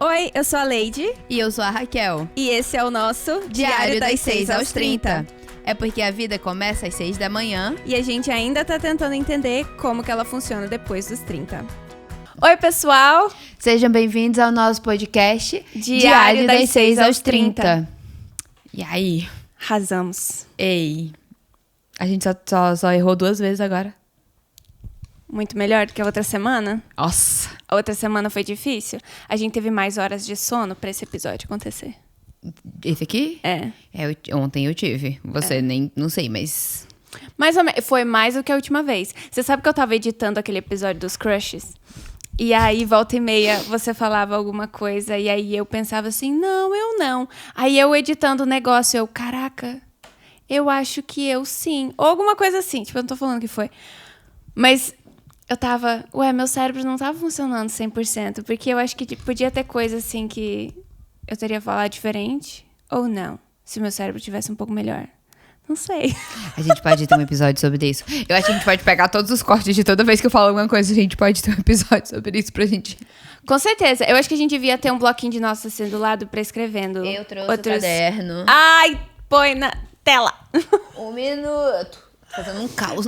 Oi, eu sou a Leide. E eu sou a Raquel. E esse é o nosso Diário das 6 aos 30. É porque a vida começa às 6 da manhã. E a gente ainda tá tentando entender como que ela funciona depois dos 30. Oi, pessoal! Sejam bem-vindos ao nosso podcast Diário das 6 aos 30. E aí? Arrasamos. Ei, a gente só errou 2 vezes agora. Muito melhor do que a outra semana. Nossa! A outra semana foi difícil. A gente teve mais horas de sono pra esse episódio acontecer. Esse aqui? É. Ontem eu tive. Você nem, não sei, mas... Mais ou menos, foi mais do que a última vez. Você sabe que eu tava editando aquele episódio dos crushes? E aí, volta e meia, você falava alguma coisa e aí eu pensava assim, não, eu não. Aí eu editando o negócio, eu, caraca, eu acho que eu sim. Ou alguma coisa assim, tipo, eu não tô falando que foi. Mas eu tava, meu cérebro não tava funcionando 100%, porque eu acho que podia ter coisa assim que eu teria falado diferente, ou não, se meu cérebro tivesse um pouco melhor. Não sei. A gente pode ter um episódio sobre isso. Eu acho que a gente pode pegar todos os cortes de toda vez que eu falo alguma coisa, a gente pode ter um episódio sobre isso pra gente. Com certeza. Eu acho que a gente devia ter um bloquinho de nossa assim do lado pra escrevendo. Eu trouxe o caderno. Ai, põe na tela. 1 minuto. Fazendo um caos.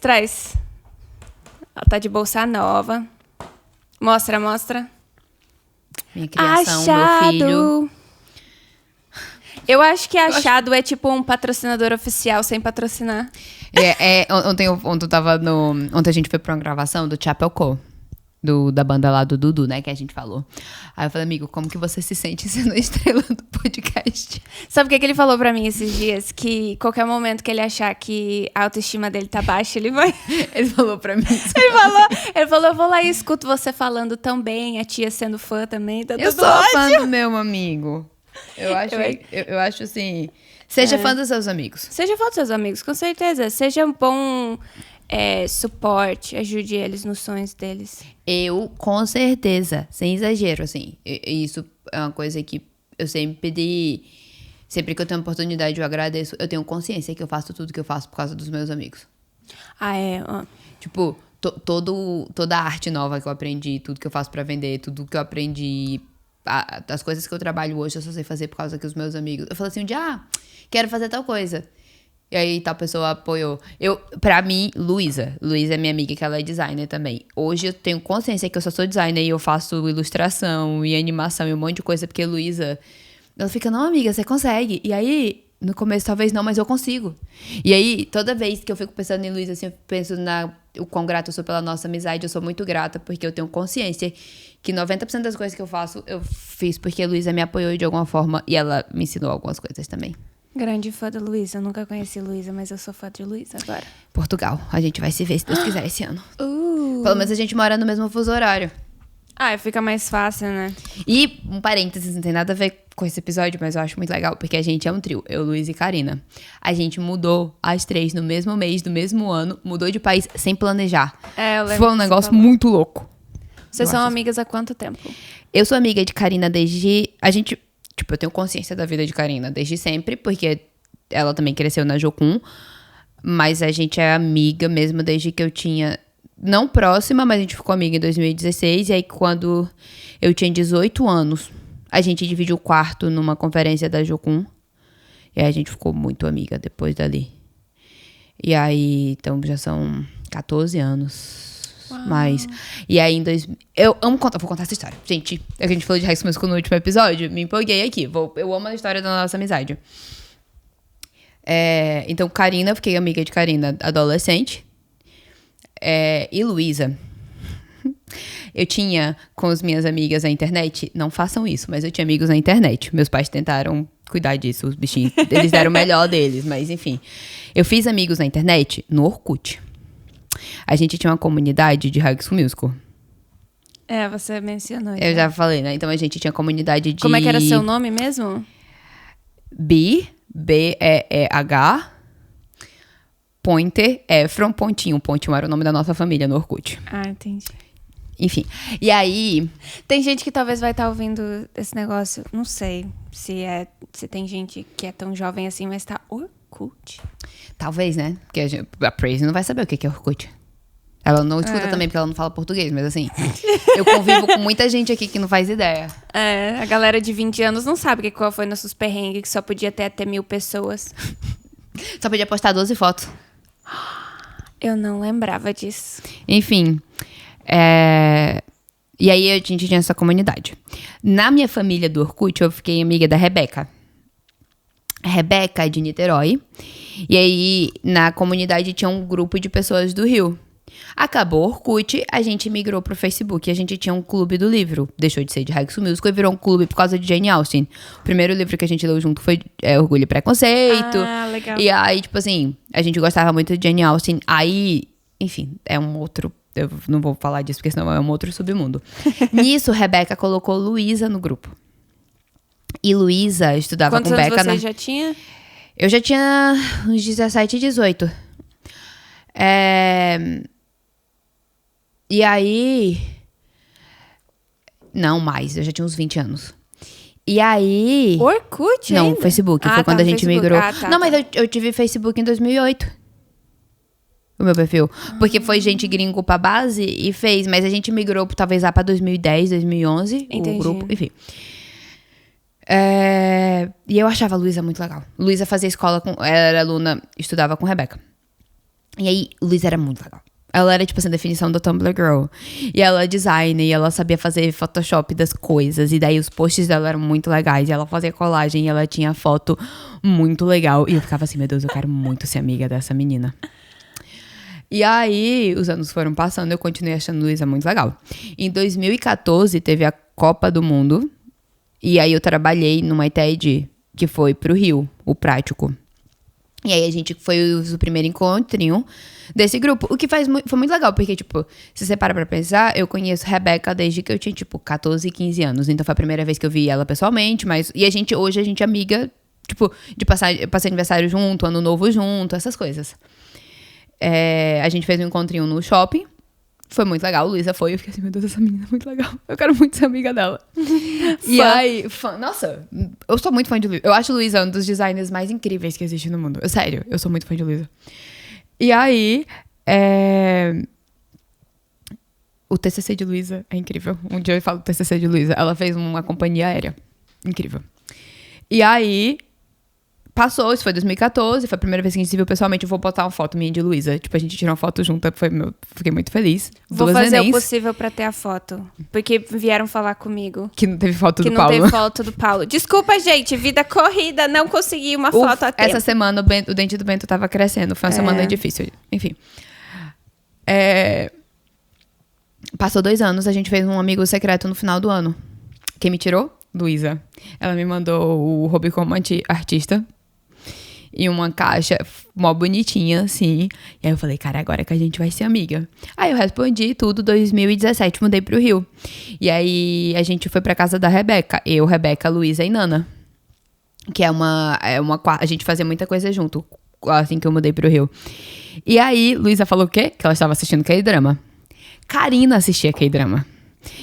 Traz. Ela tá de bolsa nova. Mostra. Minha criação, Achado. meu filho. Eu acho que Achado é tipo um patrocinador oficial sem patrocinar. Ontem a gente foi pra uma gravação do Chapel Co. Da banda lá do Dudu, né, que a gente falou. Aí eu falei, amigo, como que você se sente sendo a estrela do podcast? Sabe o que ele falou pra mim esses dias? Que qualquer momento que ele achar que a autoestima dele tá baixa, ele vai... Ele falou pra mim. Ele falou, eu vou lá e escuto você falando tão bem, a tia sendo fã também. Tá Eu tudo sou ótimo. fã do meu amigo. Eu acho assim... Seja fã dos seus amigos. Seja fã dos seus amigos, com certeza. Seja um bom suporte, ajude eles nos sonhos deles. Eu, com certeza, sem exagero, assim. Isso é uma coisa que eu sempre que eu tenho oportunidade, eu agradeço. Eu tenho consciência que eu faço tudo que eu faço por causa dos meus amigos. Ah, é? Tipo, toda a arte nova que eu aprendi, tudo que eu faço pra vender, tudo que eu aprendi, as coisas que eu trabalho hoje, eu só sei fazer por causa que os meus amigos... Eu falo assim, quero fazer tal coisa. E aí, tal pessoa apoiou. Pra mim, Luísa é minha amiga, que ela é designer também. Hoje eu tenho consciência que eu só sou designer e eu faço ilustração e animação e um monte de coisa, porque Luísa, ela fica, não, amiga, você consegue. E aí, no começo talvez não, mas eu consigo. E aí, toda vez que eu fico pensando em Luísa, assim, eu penso o quão grata eu sou pela nossa amizade. Eu sou muito grata, porque eu tenho consciência que 90% das coisas que eu faço, eu fiz porque a Luísa me apoiou de alguma forma e ela me ensinou algumas coisas também. Grande fã da Luísa. Eu nunca conheci Luísa, mas eu sou fã de Luísa agora. Portugal. A gente vai se ver, se Deus quiser, esse ano. Pelo menos a gente mora no mesmo fuso horário. Fica mais fácil, né? E, um parênteses, não tem nada a ver com esse episódio, mas eu acho muito legal, porque a gente é um trio. Eu, Luiz e Karina. A gente mudou as 3 no mesmo mês, do mesmo ano. Mudou de país sem planejar. Eu lembro. Foi um negócio muito louco. Vocês são amigas há quanto tempo? Eu sou amiga de Karina desde... eu tenho consciência da vida de Karina desde sempre, porque ela também cresceu na Jocum. Mas a gente é amiga mesmo desde que eu tinha... Não próxima, mas a gente ficou amiga em 2016. E aí, quando eu tinha 18 anos, a gente dividiu o quarto numa conferência da Jocum. E aí, a gente ficou muito amiga depois dali. E aí, então, já são 14 anos... Mas, e aí vou contar essa história. Gente, a gente falou de High School Musical no último episódio, me empolguei aqui. Eu amo a história da nossa amizade. Então, Karina, eu fiquei amiga de Karina adolescente. E Luísa, eu tinha com as minhas amigas na internet, não façam isso, mas eu tinha amigos na internet. Meus pais tentaram cuidar disso, os bichinhos, eles deram o melhor deles, mas enfim. Eu fiz amigos na internet no Orkut. A gente tinha uma comunidade de High School Musical. Você mencionou. Eu já falei, né? Então a gente tinha comunidade de... Como é que era seu nome mesmo? B-E-E-H Pointer Efron Pontinho. Pontinho era o nome da nossa família no Orkut. Entendi. Enfim, e aí... Tem gente que talvez vai estar ouvindo esse negócio. Não sei se tem gente que é tão jovem assim, mas tá Orkut. Talvez, né? Porque a Praise não vai saber o que é Orkut. Ela não escuta também, porque ela não fala português, mas assim, eu convivo com muita gente aqui que não faz ideia. A galera de 20 anos não sabe qual foi nossos perrengues, que só podia ter até 1.000 pessoas. Só podia postar 12 fotos. Eu não lembrava disso. Enfim, e aí a gente tinha essa comunidade. Na minha família do Orkut, eu fiquei amiga da Rebeca. A Rebeca é de Niterói. E aí, na comunidade, tinha um grupo de pessoas do Rio. Acabou o Orkut, a gente migrou pro Facebook. A gente tinha um clube do livro. Deixou de ser de High School Musical e virou um clube por causa de Jane Austen. O primeiro livro que a gente leu junto foi Orgulho e Preconceito. Ah, legal. E aí, tipo assim, a gente gostava muito de Jane Austen. Aí, enfim, é um outro... Eu não vou falar disso, porque senão é um outro submundo. Nisso, Rebeca colocou Luísa no grupo. E Luísa estudava Quantos com anos Beca você já tinha? Eu já tinha uns 17, 18. E aí... Não, mais. Eu já tinha uns 20 anos. E aí... Orkut Não, ainda? Facebook. Foi quando a gente Facebook. migrou. Ah, tá, não, tá. mas eu tive Facebook em 2008. O meu perfil. Porque foi gente gringo pra base e fez. Mas a gente migrou talvez lá pra 2010, 2011. Entendi. O grupo, enfim. E eu achava a Luísa muito legal. Luísa fazia escola com... Era aluna, estudava com Rebeca. E aí, Luísa era muito legal. Ela era, tipo assim, a definição do Tumblr Girl. E ela é designer, e ela sabia fazer Photoshop das coisas. E daí os posts dela eram muito legais. E ela fazia colagem, e ela tinha foto muito legal. E eu ficava assim, meu Deus, eu quero muito ser amiga dessa menina. E aí, os anos foram passando, eu continuei achando Luísa muito legal. Em 2014, teve a Copa do Mundo. E aí eu trabalhei numa TED que foi pro Rio, o prático. E aí a gente foi o primeiro encontrinho desse grupo. O que foi muito legal, porque, tipo, se você para pra pensar, eu conheço Rebeca desde que eu tinha, tipo, 14, 15 anos. Então foi a primeira vez que eu vi ela pessoalmente, mas... E hoje a gente é amiga, tipo, de passar aniversário junto, ano novo junto, essas coisas. A gente fez um encontrinho no shopping. Foi muito legal, Luísa foi. Eu fiquei assim, meu Deus, essa menina é muito legal. Eu quero muito ser amiga dela. E aí, nossa, eu sou muito fã de Luísa. Eu acho Luísa um dos designers mais incríveis que existe no mundo. Sério, eu sou muito fã de Luísa. E aí, o TCC de Luísa é incrível. Um dia eu falo do TCC de Luísa. Ela fez uma companhia aérea. Incrível. E aí... Passou, isso foi 2014, foi a primeira vez que a gente se viu pessoalmente. Eu vou botar uma foto minha de Luísa. Tipo, a gente tirou uma foto junto, fiquei muito feliz. Vou 2 fazer nenéns, o possível pra ter a foto. Porque vieram falar comigo. que não teve foto Que do não Paulo. tem foto do Paulo. Desculpa, gente. Vida corrida. Não consegui uma foto a tempo. Essa semana o dente do Bento tava crescendo. Foi uma semana difícil. Enfim. Passou 2 anos, a gente fez um amigo secreto no final do ano. Quem me tirou? Luísa. Ela me mandou o Rubicon Artista. E uma caixa mó bonitinha, assim. E aí eu falei, cara, agora que a gente vai ser amiga. Aí eu respondi tudo, 2017, mudei pro Rio. E aí a gente foi pra casa da Rebeca. Eu, Rebeca, Luísa e Nana. Que a gente fazia muita coisa junto, assim que eu mudei pro Rio. E aí, Luísa falou o quê? Que ela estava assistindo K-drama. Karina assistia K-drama.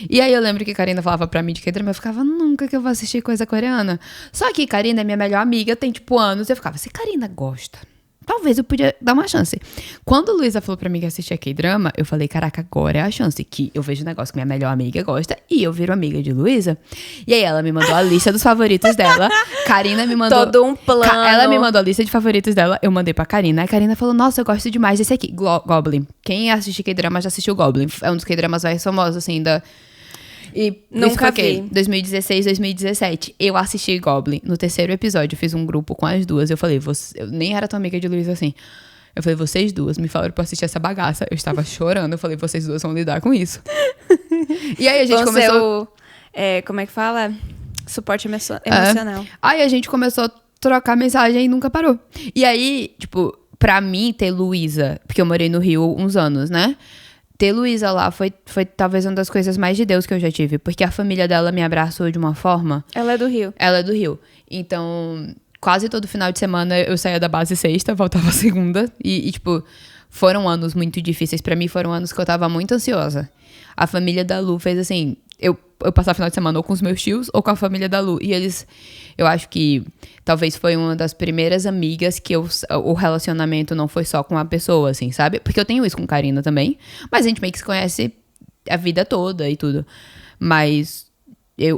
E aí eu lembro que Karina falava pra mim de K-drama, eu ficava, nunca que eu vou assistir coisa coreana. Só que Karina é minha melhor amiga, tem tipo anos, eu ficava, se Karina gosta, talvez eu podia dar uma chance. Quando Luísa falou pra mim que assistia K-drama, eu falei, caraca, agora é a chance, que eu vejo um negócio que minha melhor amiga gosta e eu viro amiga de Luísa. E aí ela me mandou a lista dos favoritos dela, Karina me mandou... Todo um plano. Ela me mandou a lista de favoritos dela, eu mandei pra Karina. A Karina falou, nossa, eu gosto demais desse aqui, Goblin. Quem assiste K-drama já assistiu Goblin. É um dos K-dramas mais famosos, assim, E Nunca vi. vi. 2016, 2017. Eu assisti Goblin. No 3º episódio, eu fiz um grupo com as duas. Eu falei, eu nem era tua amiga de Luísa assim. Eu falei, vocês duas me falaram pra assistir essa bagaça. Eu estava chorando. Eu falei, vocês duas vão lidar com isso. E aí a gente começou... como é que fala? Suporte emocional. Aí a gente começou a trocar mensagem e nunca parou. E aí, tipo, pra mim ter Luísa, porque eu morei no Rio uns anos, né? Ter Luísa lá foi talvez uma das coisas mais de Deus que eu já tive. Porque a família dela me abraçou de uma forma... Ela é do Rio. Ela é do Rio. Então, quase todo final de semana eu saía da base sexta, voltava segunda. E tipo, foram anos muito difíceis. Pra mim, foram anos que eu tava muito ansiosa. A família da Lu fez, assim, eu passar o final de semana ou com os meus tios ou com a família da Lu. E eles, eu acho que talvez foi uma das primeiras amigas que o relacionamento não foi só com uma pessoa, assim, sabe? Porque eu tenho isso com Karina também, mas a gente meio que se conhece a vida toda e tudo. Mas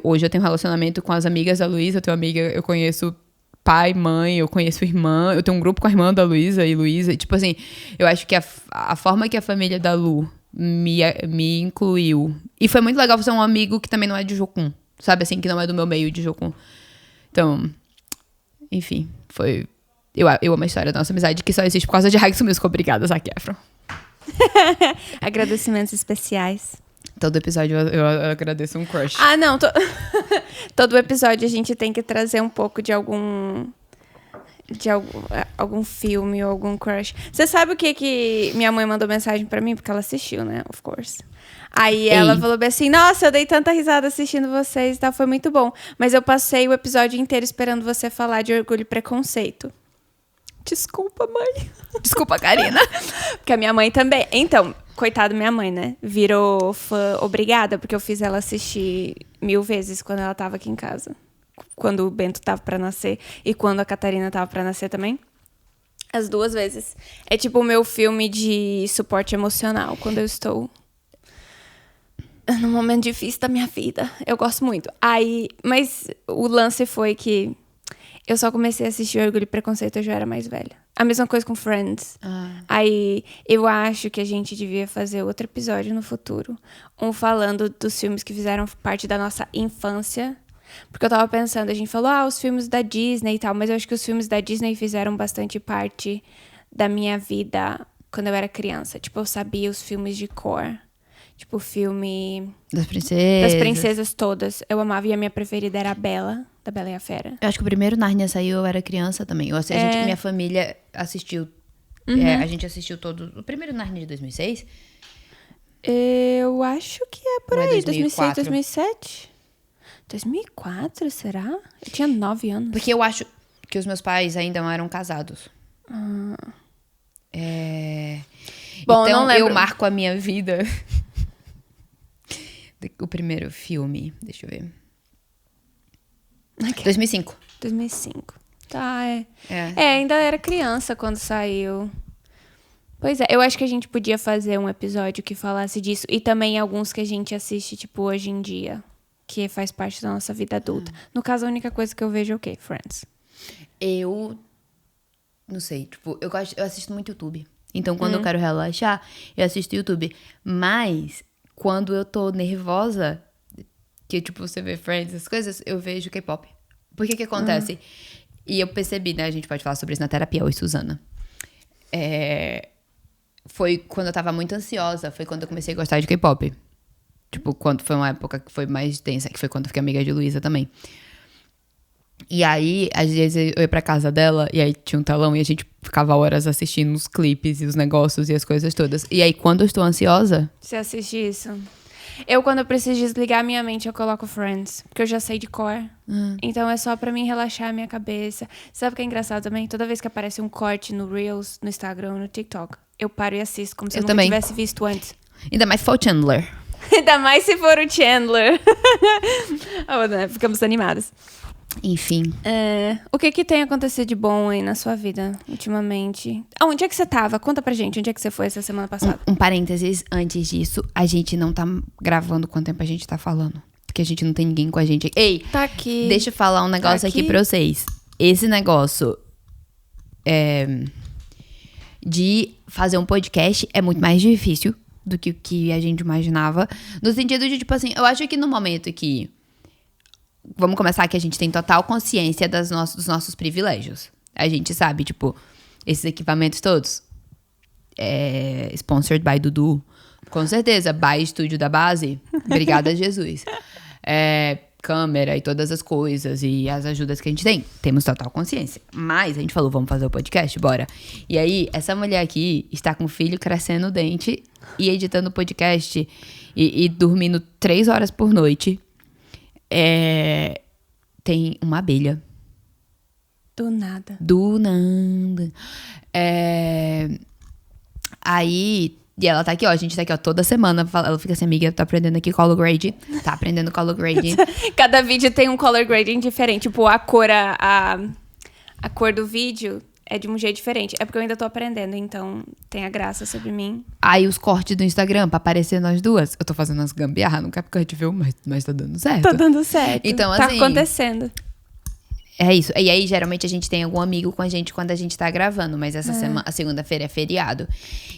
hoje eu tenho um relacionamento com as amigas da Luísa, eu tenho amiga, eu conheço pai, mãe, eu conheço irmã, eu tenho um grupo com a irmã da Luísa e Luísa. Tipo assim, eu acho que a forma que a família da Lu me incluiu. E foi muito legal ser um amigo que também não é de Jocum, sabe? Assim, que não é do meu meio de Jocum. Então, enfim, foi... Eu amo a história da nossa amizade, que só existe por causa de High School Musical. Obrigada, Zac Efron. Agradecimentos especiais. Todo episódio eu agradeço um crush. Ah, não. Todo episódio a gente tem que trazer um pouco de algum filme ou algum crush. Você sabe o que minha mãe mandou mensagem pra mim? Porque ela assistiu, né? Of course. Aí ela falou bem assim, nossa, eu dei tanta risada assistindo vocês, tá? Foi muito bom. Mas eu passei o episódio inteiro esperando você falar de Orgulho e Preconceito. Desculpa, mãe. Desculpa, Karina. Porque a minha mãe também. Então, coitada minha mãe, né? Virou fã obrigada, porque eu fiz ela assistir 1000 vezes quando ela tava aqui em casa. Quando o Bento tava pra nascer e quando a Catarina tava pra nascer também. As 2 vezes. É tipo o meu filme de suporte emocional, quando eu estou num momento difícil da minha vida. Eu gosto muito. Mas o lance foi que eu só comecei a assistir Orgulho e Preconceito, eu já era mais velha. A mesma coisa com Friends. Aí eu acho que a gente devia fazer outro episódio no futuro. Falando dos filmes que fizeram parte da nossa infância. Porque eu tava pensando, a gente falou, os filmes da Disney e tal, mas eu acho que os filmes da Disney fizeram bastante parte da minha vida quando eu era criança. Tipo, eu sabia os filmes de cor. Tipo, o filme... Das princesas todas. Eu amava, e a minha preferida era a Bela, da Bela e a Fera. Eu acho que o primeiro Nárnia saiu, eu era criança também. Minha família assistiu... a gente assistiu todo... O primeiro Nárnia de 2006? Eu acho que é por Ou é aí, 2004? 2006, 2007. 2004, será? Eu tinha 9 anos. Porque eu acho que os meus pais ainda não eram casados. Bom, então não lembro. eu marco a minha vida... O primeiro filme, deixa eu ver. 2005. 2005. Tá, ainda era criança quando saiu. Pois é, eu acho que a gente podia fazer um episódio que falasse disso. E também alguns que a gente assiste, tipo, hoje em dia. Que faz parte da nossa vida adulta. No caso, a única coisa que eu vejo é o quê? Friends. Eu não sei, tipo, eu assisto muito YouTube. Então, quando eu quero relaxar, eu assisto YouTube. Mas... Quando eu tô nervosa, que tipo, você vê Friends, essas coisas, eu vejo K-pop. Por que acontece? E eu percebi, né? A gente pode falar sobre isso na terapia. Oi, Suzana. Foi quando eu tava muito ansiosa. Foi quando eu comecei a gostar de K-pop. Tipo, quando foi uma época que foi mais tensa. Que foi quando eu fiquei amiga de Luísa também. E aí, às vezes eu ia pra casa dela. E aí tinha um telão. E a gente ficava horas assistindo os clipes e os negócios e as coisas todas. E aí, quando eu estou ansiosa... Você assiste isso? Eu, quando eu preciso desligar a minha mente, eu coloco Friends. Porque eu já sei de cor. Então, é só pra mim relaxar a minha cabeça. Sabe o que é engraçado também? Toda vez que aparece um corte no Reels, no Instagram, no TikTok, eu paro e assisto, como se eu nunca tivesse visto antes. Ainda mais se for o Chandler. Ainda mais se for o Chandler. Né? Ficamos animadas. Enfim. O que tem acontecido de bom aí na sua vida, ultimamente? Onde é que você tava? Conta pra gente, onde é que você foi essa semana passada? Um parênteses, antes disso, a gente não tá gravando quanto tempo a gente tá falando. Porque a gente não tem ninguém com a gente. Ei, tá aqui. Deixa eu falar um negócio aqui pra vocês. Esse negócio de fazer um podcast é muito mais difícil do que o que a gente imaginava. No sentido de, tipo assim, eu acho que no momento que... Vamos começar que a gente tem total consciência dos nossos privilégios. A gente sabe, tipo, esses equipamentos todos. Sponsored by Dudu. Com certeza. By Estúdio da Base. Obrigada, Jesus. Câmera e todas as coisas e as ajudas que a gente tem. Temos total consciência. Mas a gente falou, vamos fazer o podcast? Bora. E aí, essa mulher aqui está com o filho crescendo o dente e editando o podcast e dormindo 3 horas por noite. Tem uma abelha. Do nada. Aí, E ela tá aqui, ó. A gente tá aqui, ó, toda semana. Ela fica assim, amiga, tá aprendendo aqui color grade. Tá aprendendo color grade. Cada vídeo tem um color grading diferente. Tipo, a cor do vídeo é de um jeito diferente. É porque eu ainda tô aprendendo, então tem a graça sobre mim. Aí os cortes do Instagram, pra aparecer nós duas. Eu tô fazendo umas gambiarra no CapCut, viu? Mas tá dando certo. Tá dando certo. Então, tá assim, acontecendo. É isso. E aí, geralmente, a gente tem algum amigo com a gente quando a gente tá gravando. Mas essa semana, a segunda-feira é feriado.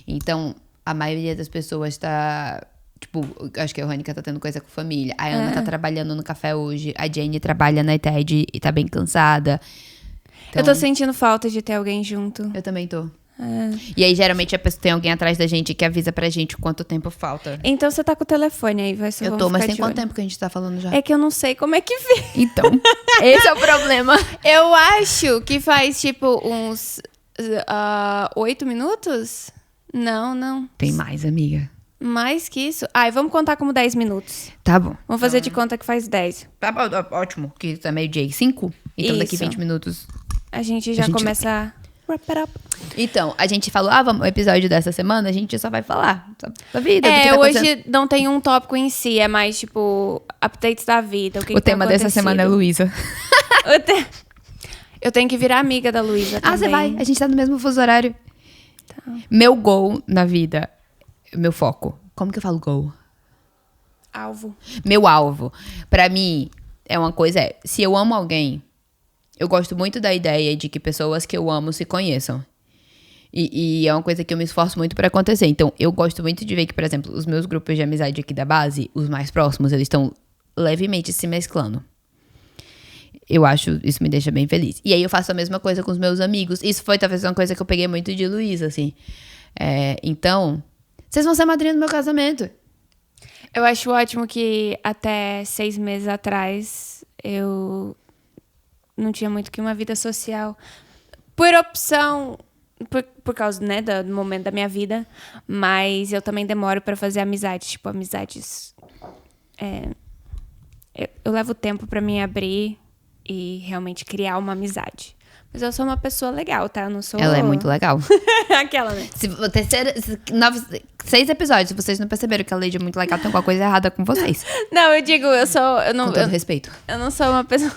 Então, a maioria das pessoas tá... Tipo, acho que a Rônica tá tendo coisa com família. A Ana tá trabalhando no café hoje. A Jenny trabalha na ITED e tá bem cansada. Então, Eu tô sentindo falta de ter alguém junto. eu também tô. E aí, geralmente, a pessoa tem alguém atrás da gente que avisa pra gente quanto tempo falta. Então você tá com o telefone aí, vai ser. Eu tô, mas tem quanto tempo que a gente tá falando já? É que eu não sei como é que vê. Então, esse é o problema. Eu acho que faz tipo uns 8 minutos? Não. Tem mais, amiga. Mais que isso? Ai, vamos contar como 10 minutos. Tá bom. Vamos fazer de conta que faz 10. Tá bom, ótimo. Que tá meio-dia 5? Então daqui Isso. 20 minutos. A gente já começa a wrap it up. Então, a gente falou, vamos, o episódio dessa semana, a gente só vai falar da vida. do que tá acontecendo. Hoje não tem um tópico em si, é mais tipo updates da vida. O O tema dessa semana é Luísa. Eu tenho que virar amiga da Luísa também. Você vai. A gente tá no mesmo fuso horário. Tá. Meu goal na vida, meu foco. Como que eu falo goal? Alvo. Meu alvo. Pra mim, é uma coisa, se eu amo alguém, eu gosto muito da ideia de que pessoas que eu amo se conheçam. E é uma coisa que eu me esforço muito pra acontecer. Então, eu gosto muito de ver que, por exemplo, os meus grupos de amizade aqui da base, os mais próximos, eles estão levemente se mesclando. Eu acho, isso me deixa bem feliz. E aí eu faço a mesma coisa com os meus amigos. Isso foi talvez uma coisa que eu peguei muito de Luísa, assim. Então, vocês vão ser madrinha do meu casamento. Eu acho ótimo que até 6 meses atrás eu não tinha muito que uma vida social. Por opção, por causa, né, do momento da minha vida. Mas eu também demoro pra fazer amizades. Tipo, amizades... Eu levo tempo pra me abrir e realmente criar uma amizade. Mas eu sou uma pessoa legal, tá? Eu não sou... Ela é muito legal. Aquela, né? 6 episódios, se vocês não perceberam que a Lady é muito legal, tem alguma coisa errada com vocês. Não, eu digo, eu não... Com todo respeito. Eu não sou uma pessoa...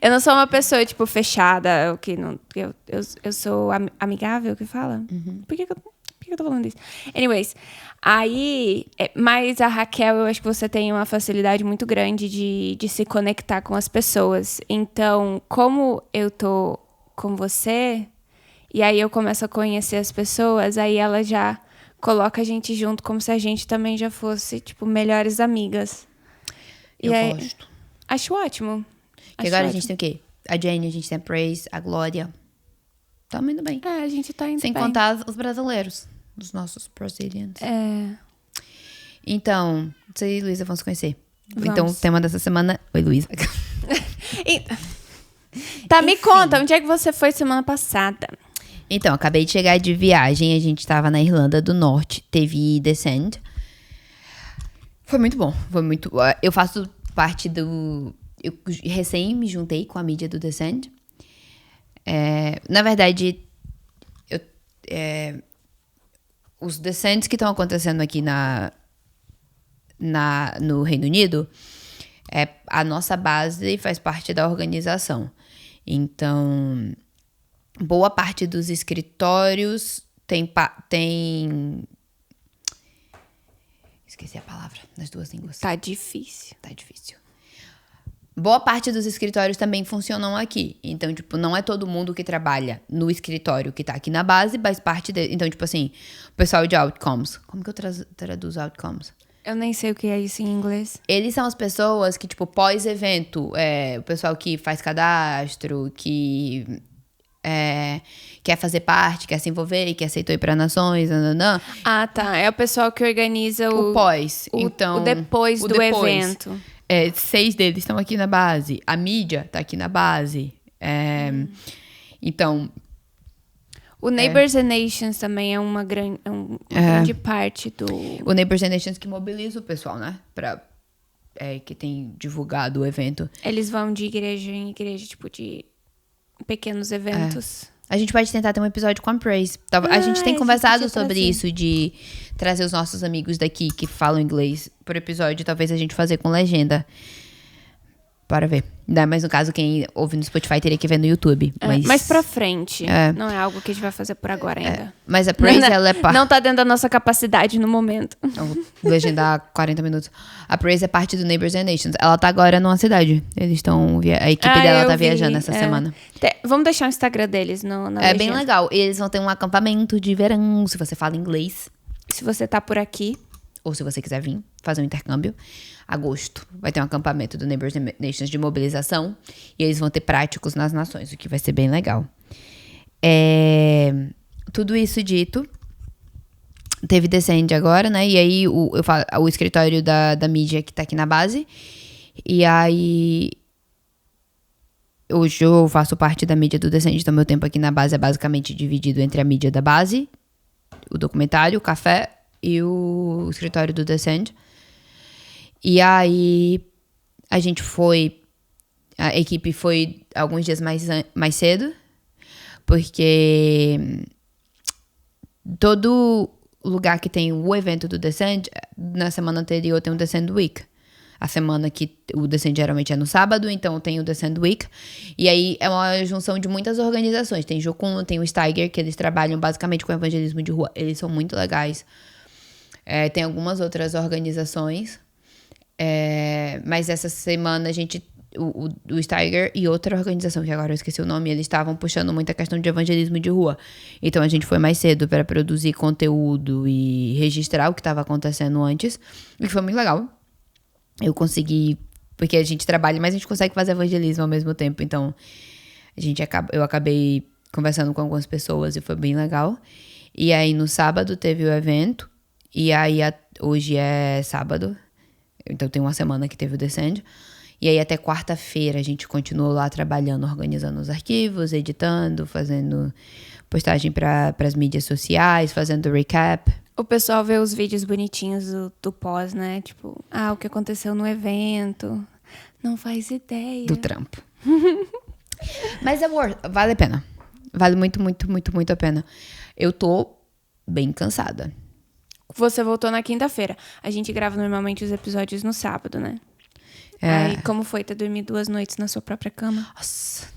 Eu não sou uma pessoa, tipo, fechada, que não... Eu sou amigável, que fala? Uhum. Por que eu tô falando isso? Anyways, aí... Mas a Raquel, eu acho que você tem uma facilidade muito grande de se conectar com as pessoas. Então, como eu tô com você, e aí eu começo a conhecer as pessoas, aí ela já coloca a gente junto como se a gente também já fosse, tipo, melhores amigas. Eu e aí, gosto. Acho ótimo. E agora a gente tem o quê? A Jenny, a gente tem a Praise, a Glória. Tá indo bem. A gente tá indo Sem bem. contar os brasileiros. Os nossos Brazilians. Então, você e Luísa vão se conhecer. Vamos. Então, o tema dessa semana... Oi, Luísa. Tá, me conta, onde é que você foi semana passada? Então, acabei de chegar de viagem. A gente tava na Irlanda do Norte. Teve Descent. Foi muito bom. Foi muito... Eu faço parte do... Eu recém me juntei com a mídia do Descent. Na verdade, os Descents que estão acontecendo aqui no Reino Unido, a nossa base faz parte da organização. Então, boa parte dos escritórios tem esqueci a palavra nas duas línguas. Tá difícil. Boa parte dos escritórios também funcionam aqui. Então, tipo, não é todo mundo que trabalha no escritório que tá aqui na base, mas parte de... Então, tipo assim, o pessoal de Outcomes. Como que eu traduzo Outcomes? Eu nem sei o que é isso em inglês. Eles são as pessoas que, tipo, pós-evento, o pessoal que faz cadastro, que quer fazer parte, quer se envolver, que aceitou ir pra nações, nananã. Ah, tá. É o pessoal que organiza O pós. Então, o depois do evento. 6 deles estão aqui na base. A mídia tá aqui na base. Então... O Neighbors and Nations também é uma grande parte do... O Neighbors and Nations que mobiliza o pessoal, né? Que tem divulgado o evento. Eles vão de igreja em igreja, tipo, de pequenos eventos. A gente pode tentar ter um episódio com a Praise. A gente tem conversado sobre isso, de trazer os nossos amigos daqui que falam inglês por episódio. Talvez a gente fazer com legenda. Bora ver. Mas no caso, quem ouve no Spotify teria que ver no YouTube. Mas pra frente. Não é algo que a gente vai fazer por agora ainda. Mas a Praise, ela é parte... Não tá dentro da nossa capacidade no momento. Legendar 40 minutos. A Praise é parte do Neighbors and Nations. Ela tá agora numa cidade. Eles estão... A equipe dela tá viajando essa semana. Vamos deixar o Instagram deles na legenda. Bem legal. Eles vão ter um acampamento de verão, se você fala inglês. Se você tá por aqui. Ou se você quiser vir fazer um intercâmbio. Agosto vai ter um acampamento do Neighbors and Nations de mobilização. E eles vão ter práticos nas nações, o que vai ser bem legal. Tudo isso dito, teve Descend agora, né? E aí o escritório da mídia que tá aqui na base. E aí hoje eu faço parte da mídia do Descend, então meu tempo aqui na base é basicamente dividido entre a mídia da base, o documentário, o café e o escritório do Descend. E aí a equipe foi alguns dias mais cedo, porque todo lugar que tem o evento do Descend, na semana anterior tem o Descend Week. A semana que o Descend geralmente é no sábado, então tem o Descend Week. E aí é uma junção de muitas organizações. Tem Jocum, tem o Steiger, que eles trabalham basicamente com evangelismo de rua. Eles são muito legais. Tem algumas outras organizações. Mas essa semana a gente... O Steiger e outra organização, que agora eu esqueci o nome, eles estavam puxando muita questão de evangelismo de rua. Então a gente foi mais cedo para produzir conteúdo e registrar o que estava acontecendo antes. E foi muito legal. Eu consegui... Porque a gente trabalha, mas a gente consegue fazer evangelismo ao mesmo tempo. Então eu acabei conversando com algumas pessoas e foi bem legal. E aí no sábado teve o evento. E aí hoje é sábado. Então tem uma semana que teve o Descend. E aí até quarta-feira a gente continuou lá trabalhando, organizando os arquivos, editando, fazendo postagem para as mídias sociais, fazendo recap. O pessoal vê os vídeos bonitinhos do pós, né? Tipo, o que aconteceu no evento. Não faz ideia. Do trampo. Mas vale a pena. Vale muito, muito, muito, muito a pena. Eu tô bem cansada. Você voltou na quinta-feira. A gente grava normalmente os episódios no sábado, né? Aí, como foi ter dormido 2 noites na sua própria cama? Nossa.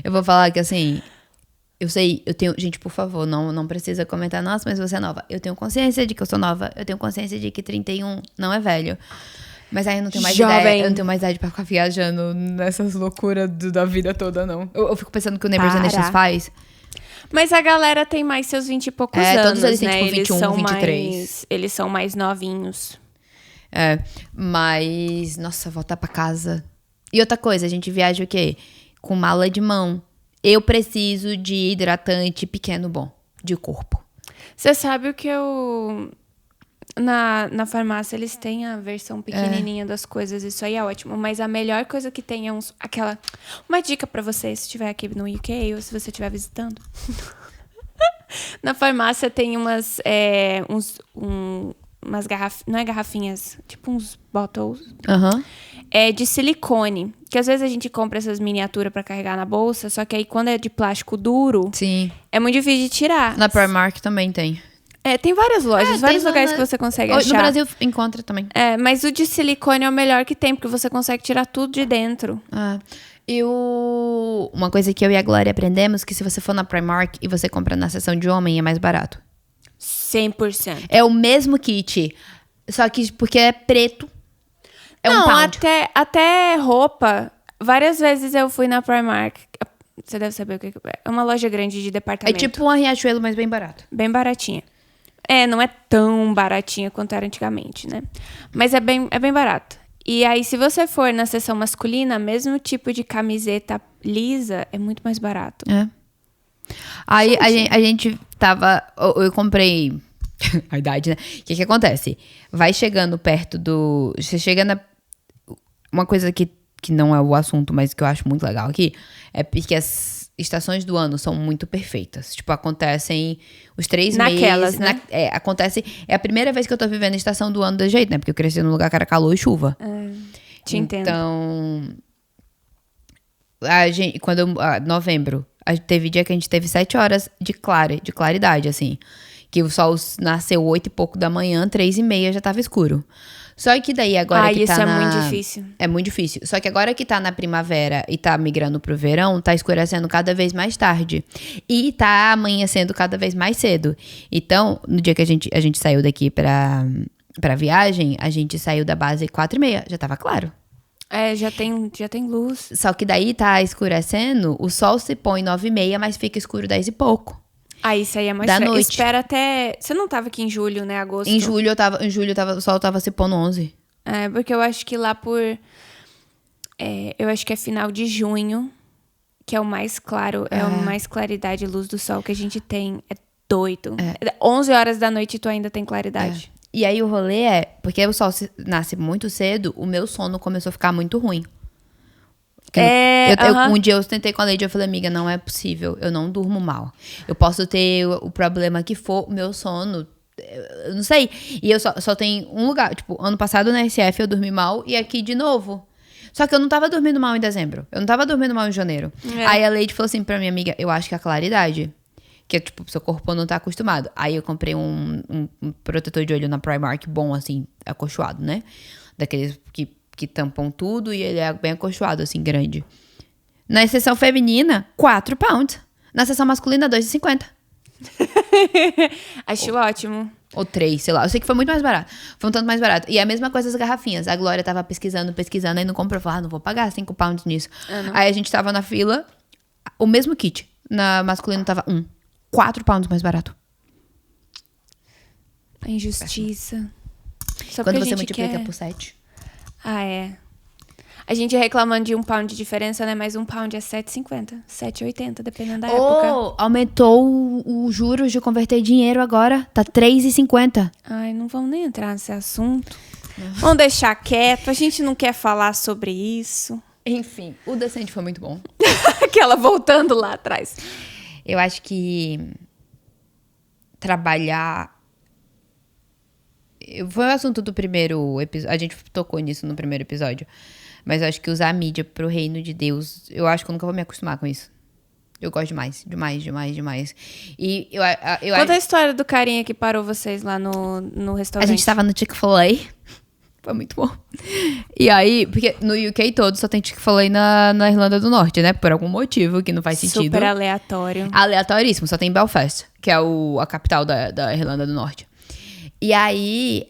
Eu vou falar que, assim... Eu sei, eu tenho... Gente, por favor, não precisa comentar. Nossa, mas você é nova. Eu tenho consciência de que eu sou nova. Eu tenho consciência de que 31 não é velho. Mas aí eu não tenho mais ideia. Eu não tenho mais idade pra ficar viajando nessas loucuras da vida toda, não. Eu fico pensando que o Neighbors and Nations faz... Mas a galera tem mais seus 20 e poucos anos, todos eles têm, né? tipo, 21, 23. Eles são mais novinhos. Mas... Nossa, voltar pra casa. E outra coisa, a gente viaja o quê? Com mala de mão. Eu preciso de hidratante pequeno bom, de corpo. Você sabe o que eu... Na farmácia eles têm a versão pequenininha das coisas, isso aí é ótimo. Mas a melhor coisa que tem é uma dica pra você, se estiver aqui no UK ou se você estiver visitando. Na farmácia tem umas garrafinhas, não é garrafinhas, tipo uns bottles. De silicone. Que às vezes a gente compra essas miniaturas pra carregar na bolsa, só que aí quando é de plástico duro, sim, é muito difícil de tirar. Na Primark também tem. Tem várias lojas, vários lugares que você consegue achar. No Brasil encontra também. Mas o de silicone é o melhor que tem, porque você consegue tirar tudo de dentro. Uma coisa que eu e a Glória aprendemos, que se você for na Primark e você compra na seção de homem, é mais barato. 100%. É o mesmo kit, só que porque é preto, um pound. Até roupa. Várias vezes eu fui na Primark. Você deve saber o que é. É uma loja grande de departamento. É tipo uma Riachuelo, mas bem barato. Bem baratinha. Não é tão baratinha quanto era antigamente, né? Mas é bem barato. E aí, se você for na seção masculina, mesmo tipo de camiseta lisa, é muito mais barato. Aí a gente tava... Eu comprei... A idade, né? O que acontece? Vai chegando perto do... Você chega na... Uma coisa que não é o assunto, mas que eu acho muito legal aqui, é porque as estações do ano são muito perfeitas. Tipo, acontecem os 3 Naquelas, meses... né? Acontece... É a primeira vez que eu tô vivendo a estação do ano desse jeito, né? Porque eu cresci num lugar que era calor e chuva. Te entendo. Então... novembro, teve dia que a gente teve 7 horas de claridade, assim. Que o sol nasceu 8 e pouco da manhã, 3:30 já tava escuro. Só que daí agora que tá isso é muito difícil. É muito difícil. Só que agora que tá na primavera e tá migrando pro verão, tá escurecendo cada vez mais tarde. E tá amanhecendo cada vez mais cedo. Então, no dia que a gente saiu daqui pra viagem, a gente saiu da base 4:30, já tava claro. Já tem luz. Só que daí tá escurecendo, o sol se põe 9:30, mas fica escuro 10 e pouco. Isso aí é mais da estranho. noite. Espera até... Você não tava aqui em julho, né? Agosto? Em julho, o sol tava se pondo 11. Porque eu acho que lá por... eu acho que é final de junho, que é o mais claro, é a mais claridade, luz do sol que a gente tem. É doido. 11 horas da noite e tu ainda tem claridade. E aí o rolê porque o sol nasce muito cedo, o meu sono começou a ficar muito ruim. Um dia eu tentei com a Lady, eu falei, amiga, não é possível, eu não durmo mal. Eu posso ter o problema que for, o meu sono, eu não sei. E eu só tenho um lugar, tipo, ano passado na SF eu dormi mal e aqui de novo. Só que eu não tava dormindo mal em dezembro, eu não tava dormindo mal em janeiro. Aí a Lady falou assim pra minha amiga, eu acho que a claridade, que tipo, seu corpo não tá acostumado. Aí eu comprei um protetor de olho na Primark bom, assim, acolchoado, né? Daqueles que tampam tudo e ele é bem acolchoado, assim, grande. Na seção feminina, 4 pounds. Na seção masculina, 2,50. Acho ótimo. Ou 3, sei lá. Eu sei que foi muito mais barato. Foi um tanto mais barato. E a mesma coisa as garrafinhas. A Glória tava pesquisando, aí não comprou. Falou, não vou pagar 5 pounds nisso. Aí a gente tava na fila, o mesmo kit. Na masculina tava 4 pounds mais barato. A injustiça. Só quando porque você a gente multiplica quer... por 7. A gente reclamando de 1 pound de diferença, né? Mas 1 pound é 7,50. 7,80, dependendo da época. Aumentou os juros de converter dinheiro agora. Tá 3,50. Não vamos nem entrar nesse assunto. Vamos deixar quieto. A gente não quer falar sobre isso. Enfim, o Decente foi muito bom. Aquela voltando lá atrás. Eu acho que trabalhar... Foi o assunto do primeiro episódio. A gente tocou nisso no primeiro episódio. Mas eu acho que usar a mídia pro reino de Deus... Eu acho que eu nunca vou me acostumar com isso. Eu gosto demais. Demais. E Conta a história do carinha que parou vocês lá no restaurante. A gente tava no Chick-fil-A. Foi muito bom. E aí... Porque no UK todo só tem Chick-fil-A na Irlanda do Norte, né? Por algum motivo que não faz sentido. Super aleatório. Aleatoríssimo. Só tem Belfast, que é a capital da Irlanda do Norte. E aí,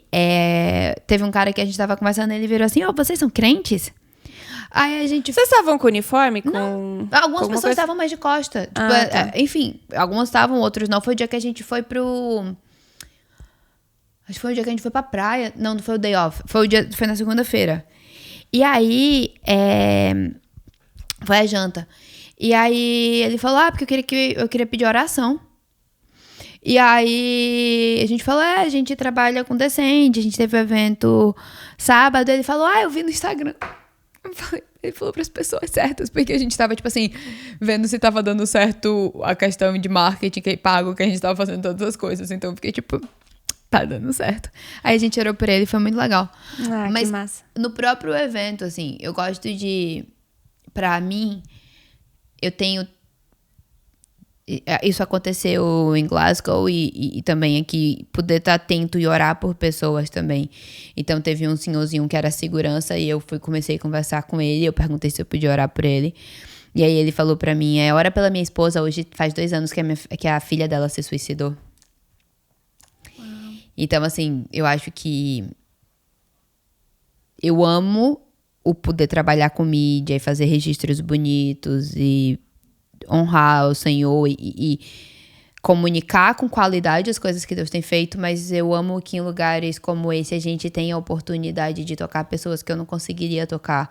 teve um cara que a gente tava conversando, ele virou assim, vocês são crentes? Aí a gente... Vocês estavam com uniforme? Não. Algumas pessoas estavam mais de costa. Tipo, tá. Enfim, algumas estavam, outros não. Foi o dia que a gente foi pro... Acho que foi o dia que a gente foi pra praia. Não foi o day off. Foi na segunda-feira. E aí, foi a janta. E aí, ele falou, porque eu queria pedir oração. E aí, a gente falou, a gente trabalha com Decente, a gente teve um evento sábado. Ele falou, eu vi no Instagram. Ele falou pras pessoas certas, porque a gente tava, tipo assim, vendo se tava dando certo a questão de marketing que pago, que a gente tava fazendo todas as coisas. Então, eu fiquei tipo, tá dando certo. Aí a gente orou por ele, foi muito legal. Mas que massa. No próprio evento, assim, eu gosto de... Pra mim, eu tenho... Isso aconteceu em Glasgow e também aqui, poder estar atento e orar por pessoas também. Então teve um senhorzinho que era segurança e eu comecei a conversar com ele, eu perguntei se eu podia orar por ele. E aí ele falou pra mim, ora pela minha esposa, hoje faz 2 anos que a filha dela se suicidou. Uau. Então assim, eu acho que eu amo o poder trabalhar com mídia e fazer registros bonitos e honrar o Senhor e comunicar com qualidade as coisas que Deus tem feito, mas eu amo que em lugares como esse a gente tenha a oportunidade de tocar pessoas que eu não conseguiria tocar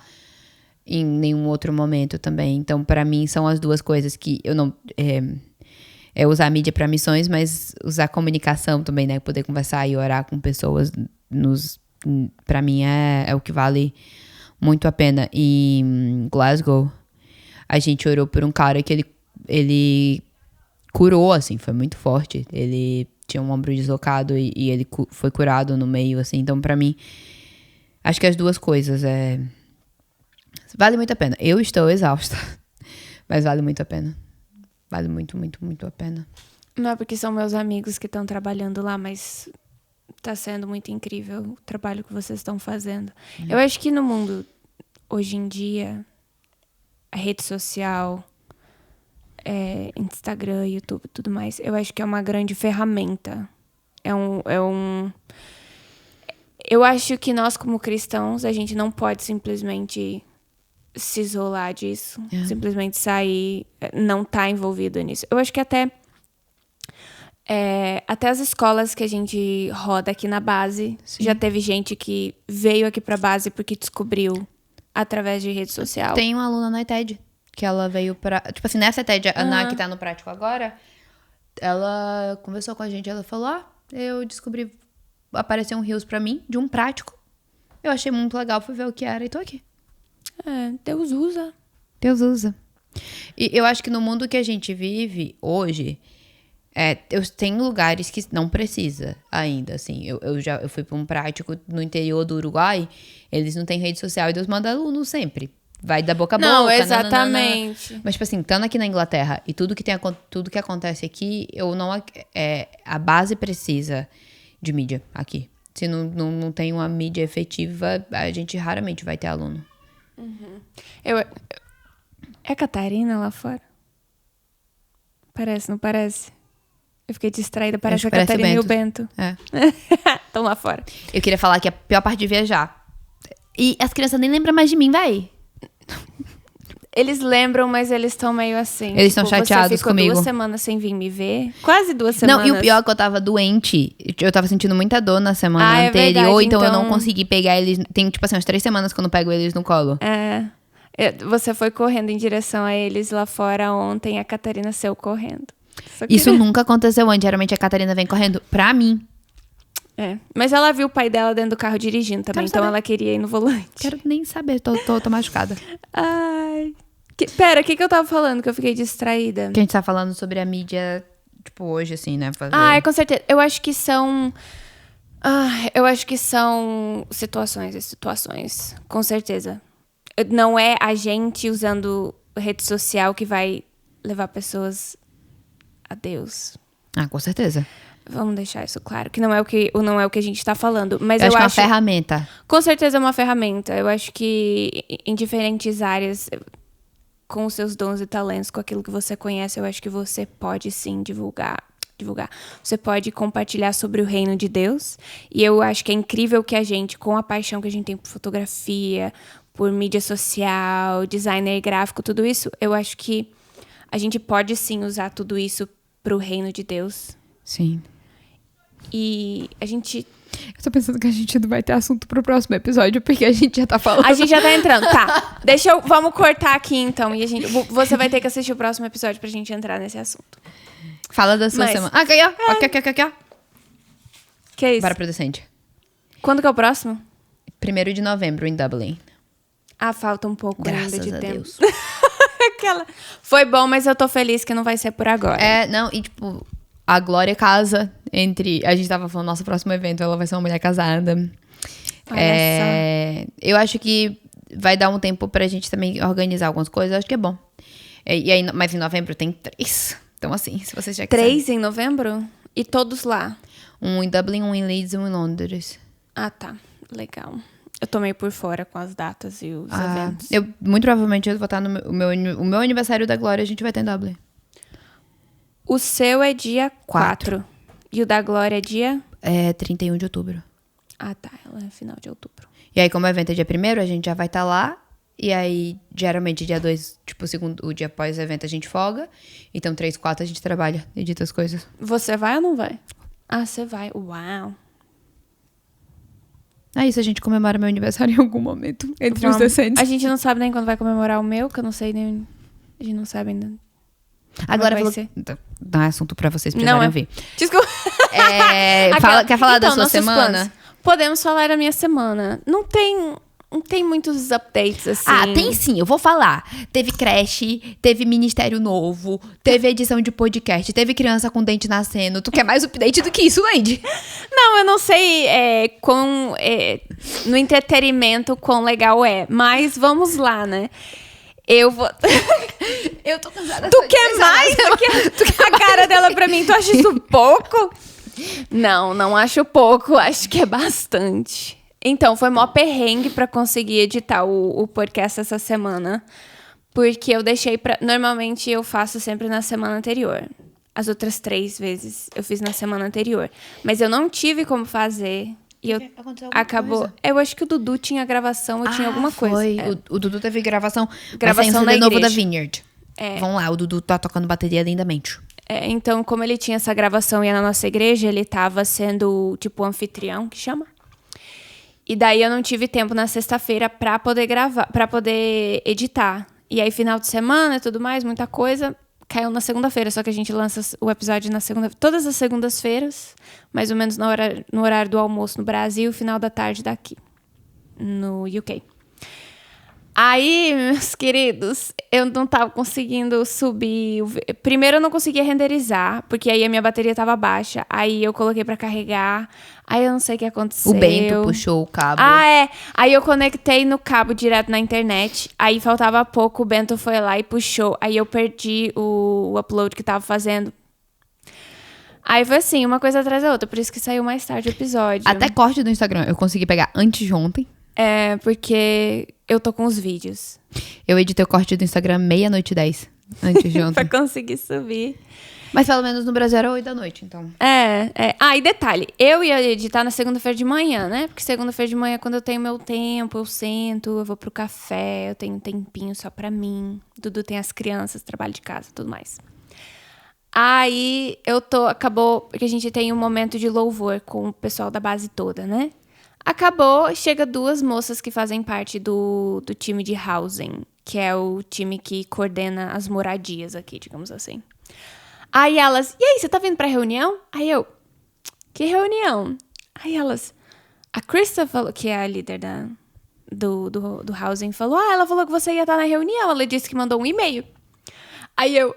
em nenhum outro momento também. Então, para mim, são as duas coisas que eu não... usar a mídia para missões, mas usar a comunicação também, né? Poder conversar e orar com pessoas, para mim, é o que vale muito a pena. E em Glasgow, a gente orou por um cara que ele curou, assim, foi muito forte. Ele tinha um ombro deslocado e ele foi curado no meio, assim. Então, pra mim, acho que as duas coisas vale muito a pena. Eu estou exausta. Mas vale muito a pena. Vale muito, muito, muito a pena. Não é porque são meus amigos que estão trabalhando lá, mas tá sendo muito incrível o trabalho que vocês estão fazendo. Eu acho que no mundo, hoje em dia, a rede social, Instagram, YouTube e tudo mais, eu acho que é uma grande ferramenta. Eu acho que nós, como cristãos, a gente não pode simplesmente se isolar disso, simplesmente sair, não tá envolvido nisso. Eu acho que até as escolas que a gente roda aqui na base, já teve gente que veio aqui pra base porque descobriu através de rede social. Tem uma aluna na ETED, que ela veio pra... Tipo assim, nessa ETED, a Ana, que tá no prático agora, ela conversou com a gente, ela falou, eu descobri, apareceu um Reels pra mim, de um prático. Eu achei muito legal, fui ver o que era e tô aqui. Deus usa. Deus usa. E eu acho que no mundo que a gente vive hoje... tem lugares que não precisa ainda, assim. Eu fui pra um prático no interior do Uruguai, eles não têm rede social e Deus manda aluno sempre. Vai da boca a boca. Não, exatamente. Nananana. Mas, tipo assim, estando aqui na Inglaterra e tudo que acontece aqui, a base precisa de mídia aqui. Se não tem uma mídia efetiva, a gente raramente vai ter aluno. Uhum. É Catarina lá fora? Parece, não parece? Eu fiquei distraída, parece a Catarina e o Bento. Estão lá fora. Eu queria falar que a pior parte de viajar. E as crianças nem lembram mais de mim, véi. Eles lembram, mas eles estão meio assim. Eles estão chateados comigo. Você ficou 2 semanas sem vir me ver. Quase 2 semanas. Não, e o pior é que eu tava doente. Eu tava sentindo muita dor na semana anterior. Verdade, então eu não consegui pegar eles. Tem, tipo assim, umas 3 semanas que eu não pego eles no colo. Você foi correndo em direção a eles lá fora ontem. A Catarina saiu correndo. Isso nunca aconteceu antes. Geralmente a Catarina vem correndo pra mim. Mas ela viu o pai dela dentro do carro dirigindo também. Então ela queria ir no volante. Quero nem saber. Tô machucada. Ai. Pera, o que eu tava falando que eu fiquei distraída? Que a gente tá falando sobre a mídia, tipo, hoje, assim, né? Com certeza. Eu acho que são situações e situações. Com certeza. Não é a gente usando rede social que vai levar pessoas a Deus. Com certeza. Vamos deixar isso claro, que não é o que a gente tá falando. Mas eu acho que é uma ferramenta. Com certeza é uma ferramenta. Eu acho que em diferentes áreas, com os seus dons e talentos, com aquilo que você conhece, eu acho que você pode sim divulgar. Você pode compartilhar sobre o reino de Deus. E eu acho que é incrível que a gente, com a paixão que a gente tem por fotografia, por mídia social, designer gráfico, tudo isso, eu acho que a gente pode sim usar tudo isso pro reino de Deus. Sim. E a gente... Eu tô pensando que a gente não vai ter assunto pro próximo episódio, porque a gente já tá falando. A gente já tá entrando. Tá. Vamos cortar aqui, então. E você vai ter que assistir o próximo episódio pra gente entrar nesse assunto. Fala da sua semana. Aqui, ó. Que é isso? Bora pro Decente. Quando que é o próximo? 1º de novembro, em Dublin. Falta um pouco ainda de tempo. Deus. Foi bom, mas eu tô feliz que não vai ser por agora. E tipo... A Glória casa entre... A gente tava falando, nosso próximo evento, ela vai ser uma mulher casada. Olha só. Eu acho que vai dar um tempo pra gente também organizar algumas coisas. Eu acho que é bom. E aí, mas em novembro tem 3. Então assim, se vocês já quiserem. 3 em novembro? E todos lá? Um em Dublin, um em Leeds e um em Londres. Tá. Legal. Eu tô meio por fora com as datas e os eventos. Muito provavelmente eu vou estar no o meu aniversário da Glória, a gente vai ter em Dublin. O seu é dia 4. E o da Glória é dia? 31 de outubro. Tá. Ela é final de outubro. E aí, como o evento é dia 1º, a gente já vai estar lá. E aí, geralmente, dia 2, tipo, o dia após o evento, a gente folga. Então, 3, 4, a gente trabalha, edita as coisas. Você vai ou não vai? Você vai. Uau. É isso, a gente comemora meu aniversário em algum momento. Entre os decentes. A gente não sabe nem quando vai comemorar o meu, que eu não sei nem... A gente não sabe ainda. Agora não é assunto pra vocês precisarem ouvir. Desculpa. Quer falar da sua semana? Planos. Podemos falar da minha semana. Não tem muitos updates, assim. Tem sim, eu vou falar. Teve creche, teve ministério novo, teve edição de podcast, teve criança com dente nascendo. Tu quer mais update do que isso, Lady? Não, eu não sei no entretenimento quão legal é. Mas vamos lá, né? Eu vou... Eu tô cansada. Tu quer mais do que a cara dela pra mim? Tu acha isso pouco? Não acho pouco. Acho que é bastante. Então, foi mó perrengue pra conseguir editar o podcast essa semana. Porque eu deixei pra... Normalmente eu faço sempre na semana anterior. As outras 3 vezes eu fiz na semana anterior. Mas eu não tive como fazer... E eu acabou. Coisa? Eu acho que o Dudu tinha gravação, eu tinha alguma coisa. Foi. O Dudu teve gravação. Gravação vai sair um CD na novo da igreja. Vineyard. Vamos lá, o Dudu tá tocando bateria lindamente. Então, como ele tinha essa gravação e é na nossa igreja, ele tava sendo, tipo, anfitrião, que chama. E daí eu não tive tempo na sexta-feira pra poder gravar, pra poder editar. E aí, final de semana e tudo mais, muita coisa, caiu na segunda-feira. Só que a gente lança o episódio na segunda, todas as segundas-feiras, mais ou menos no horário do almoço no Brasil, final da tarde daqui, no UK. Aí, meus queridos, eu não tava conseguindo subir. Primeiro eu não conseguia renderizar, porque aí a minha bateria tava baixa. Aí eu coloquei pra carregar. Aí eu não sei o que aconteceu. O Bento puxou o cabo. Aí eu conectei no cabo direto na internet. Aí faltava pouco, o Bento foi lá e puxou. Aí eu perdi o upload que tava fazendo. Aí foi assim, uma coisa atrás da outra. Por isso que saiu mais tarde o episódio. Até corte do Instagram eu consegui pegar antes de ontem. Porque eu tô com os vídeos. Eu editei o corte do Instagram 00:10 antes de ontem. Pra conseguir subir. Mas pelo menos no Brasil era 20h, então. E detalhe, eu ia editar na segunda-feira de manhã, né? Porque segunda-feira de manhã, quando eu tenho meu tempo, eu sento, eu vou pro café, eu tenho um tempinho só pra mim. Dudu tem as crianças, trabalho de casa, tudo mais. Aí acabou, porque a gente tem um momento de louvor com o pessoal da base toda, né? Acabou, chega 2 moças que fazem parte do time de housing, que é o time que coordena as moradias aqui, digamos assim. Aí elas, e aí, você tá vindo pra reunião? Aí eu, que reunião? Aí elas, a Krista falou, que é a líder do housing, falou, ela falou que você ia estar na reunião, ela disse que mandou um e-mail. Aí eu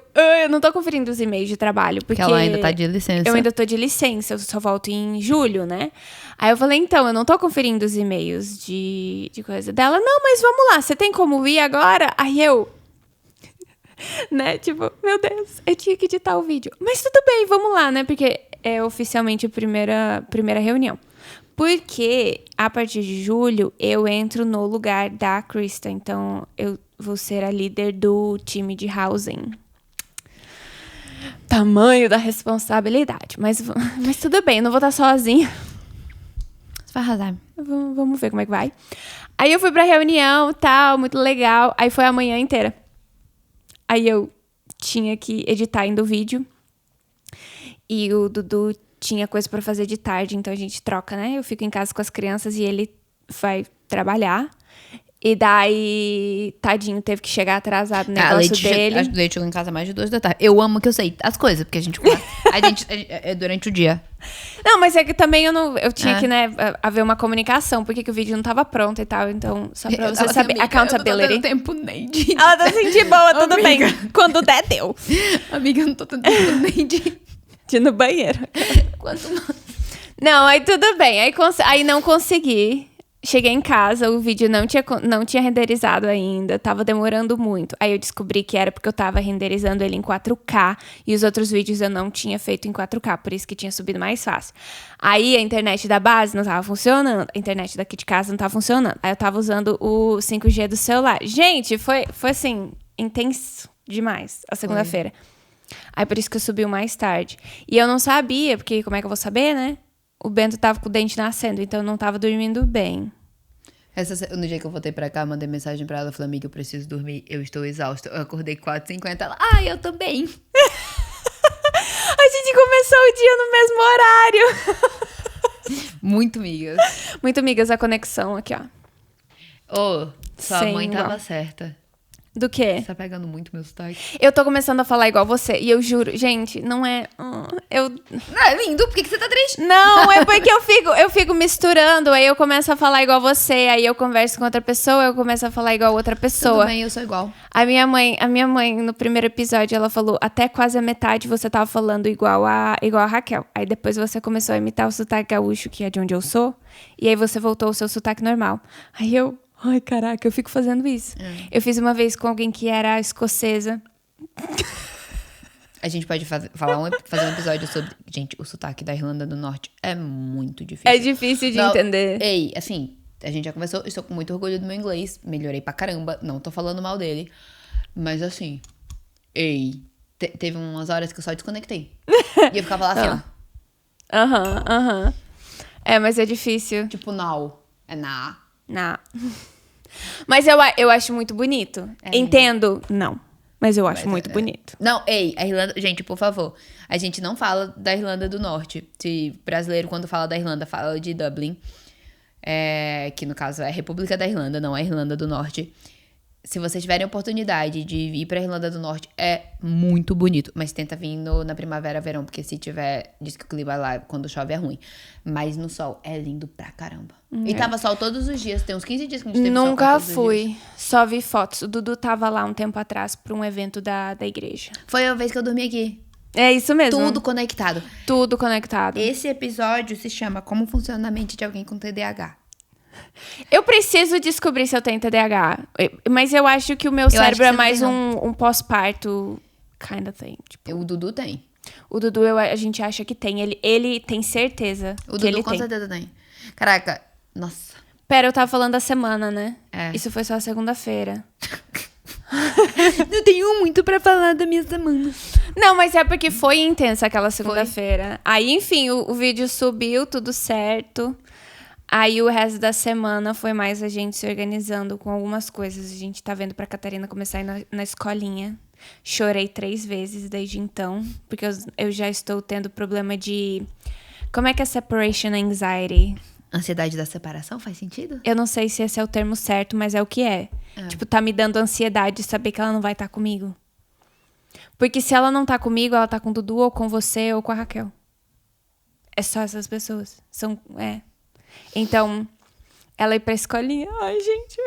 não tô conferindo os e-mails de trabalho, porque... ela ainda tá de licença. Eu ainda tô de licença, eu só volto em julho, né? Aí eu falei, então, eu não tô conferindo os e-mails de coisa dela. Não, mas vamos lá, você tem como ir agora? Aí eu... né, tipo, meu Deus, eu tinha que editar o vídeo. Mas tudo bem, vamos lá, né? Porque é oficialmente a primeira reunião. Porque a partir de julho eu entro no lugar da Krista. Então eu vou ser a líder do time de housing. Tamanho da responsabilidade. Mas tudo bem, eu não vou estar sozinha. Você vai arrasar. Vamos ver como é que vai. Aí eu fui pra reunião, tal, muito legal. Aí foi a manhã inteira. Aí eu tinha que editar ainda o vídeo. E o Dudu tinha coisa pra fazer de tarde, então a gente troca, né? Eu fico em casa com as crianças e ele vai trabalhar. E daí, tadinho, teve que chegar atrasado no negócio dele. A Leite chegou em casa mais de 2 da tarde. Eu amo que eu sei as coisas, porque a gente é durante o dia. Não, mas é que também eu tinha que, né, haver uma comunicação, porque que o vídeo não tava pronto e tal. Então, só pra você saber, amiga, accountability. Eu não tô tendo tempo nem de... Ela tá assim, de boa, tudo bem. Quando der, deu. Amiga, eu não tô tendo tempo nem de ir no banheiro. Quanto mais... Não, aí tudo bem. Aí não consegui. Cheguei em casa, o vídeo não tinha renderizado ainda, tava demorando muito. Aí eu descobri que era porque eu tava renderizando ele em 4K e os outros vídeos eu não tinha feito em 4K, por isso que tinha subido mais fácil. Aí a internet da base não tava funcionando, a internet daqui de casa não tava funcionando. Aí eu tava usando o 5G do celular. Gente, foi assim, intenso demais a segunda-feira. Aí por isso que eu subi mais tarde. E eu não sabia, porque como é que eu vou saber, né? O Bento tava com o dente nascendo, então eu não tava dormindo bem. No dia que eu voltei pra cá, mandei mensagem pra ela, falei, amiga, eu preciso dormir, eu estou exausta. Eu acordei 4h50, ela, eu também. A gente começou o dia no mesmo horário. Muito amigas. Muito amigas, a conexão aqui, ó. Sua mãe tava certa. Do quê? Você tá pegando muito meu sotaque. Eu tô começando a falar igual você. E eu juro, gente, não é... Não, é lindo. Por que você tá triste? Não, é porque eu fico misturando. Aí eu começo a falar igual você. Aí eu converso com outra pessoa. Eu começo a falar igual outra pessoa. Tudo bem, eu sou igual. A minha mãe, no primeiro episódio, ela falou... Até quase a metade você tava falando igual a Raquel. Aí depois você começou a imitar o sotaque gaúcho, que é de onde eu sou. E aí você voltou ao seu sotaque normal. Aí eu... Ai, caraca, eu fico fazendo isso. Eu fiz uma vez com alguém que era escocesa. A gente pode fazer um episódio sobre... Gente, o sotaque da Irlanda do Norte é muito difícil. É difícil de entender. Ei, assim, a gente já conversou, estou com muito orgulho do meu inglês, melhorei pra caramba, não tô falando mal dele, mas assim, teve umas horas que eu só desconectei. E eu ficava lá assim, ó. Aham. É, mas é difícil. Tipo, now. É na. Não. Mas eu acho muito bonito. Entendo? Não. Mas eu acho muito bonito. Não, a Irlanda... Gente, por favor. A gente não fala da Irlanda do Norte. Se brasileiro, quando fala da Irlanda, fala de Dublin. Que, no caso, é a República da Irlanda, não é a Irlanda do Norte. Se vocês tiverem a oportunidade de ir pra Irlanda do Norte, é muito bonito. Mas tenta vir na primavera, verão. Porque se tiver... Diz que o clima lá, quando chove, é ruim. Mas no sol, é lindo pra caramba. E tava sol todos os dias. Tem uns 15 dias que a gente teve sol Nunca todos os fui. dias. Só vi fotos. O Dudu tava lá um tempo atrás pra um evento da igreja. Foi a vez que eu dormi aqui. É isso mesmo. Tudo conectado. Tudo conectado. Esse episódio se chama Como Funciona a Mente de Alguém com TDAH. Eu preciso descobrir se eu tenho TDAH. Mas eu acho que o meu cérebro é mais um pós-parto kind of thing. Tipo, O Dudu tem. o Dudu, a gente acha que tem. Ele tem certeza O que Dudu ele com tem. certeza tem. Caraca, nossa. Pera, eu tava falando da semana, né? É. Isso foi só segunda-feira. Não tenho muito pra falar da minha semana. Não, mas é porque foi intensa aquela segunda-feira. Aí, enfim, o vídeo subiu, tudo certo. Aí o resto da semana foi mais a gente se organizando com algumas coisas. A gente tá vendo pra Catarina começar a ir na escolinha. Chorei 3 vezes desde então, porque eu já estou tendo problema de... Como é que é separation anxiety? Ansiedade da separação, faz sentido? Eu não sei se esse é o termo certo, mas é o que é. Tipo, tá me dando ansiedade de saber que ela não vai estar comigo. Porque se ela não tá comigo, ela tá com o Dudu, ou com você, ou com a Raquel. É só essas pessoas. Então, ela ir pra escolinha... Ai, gente...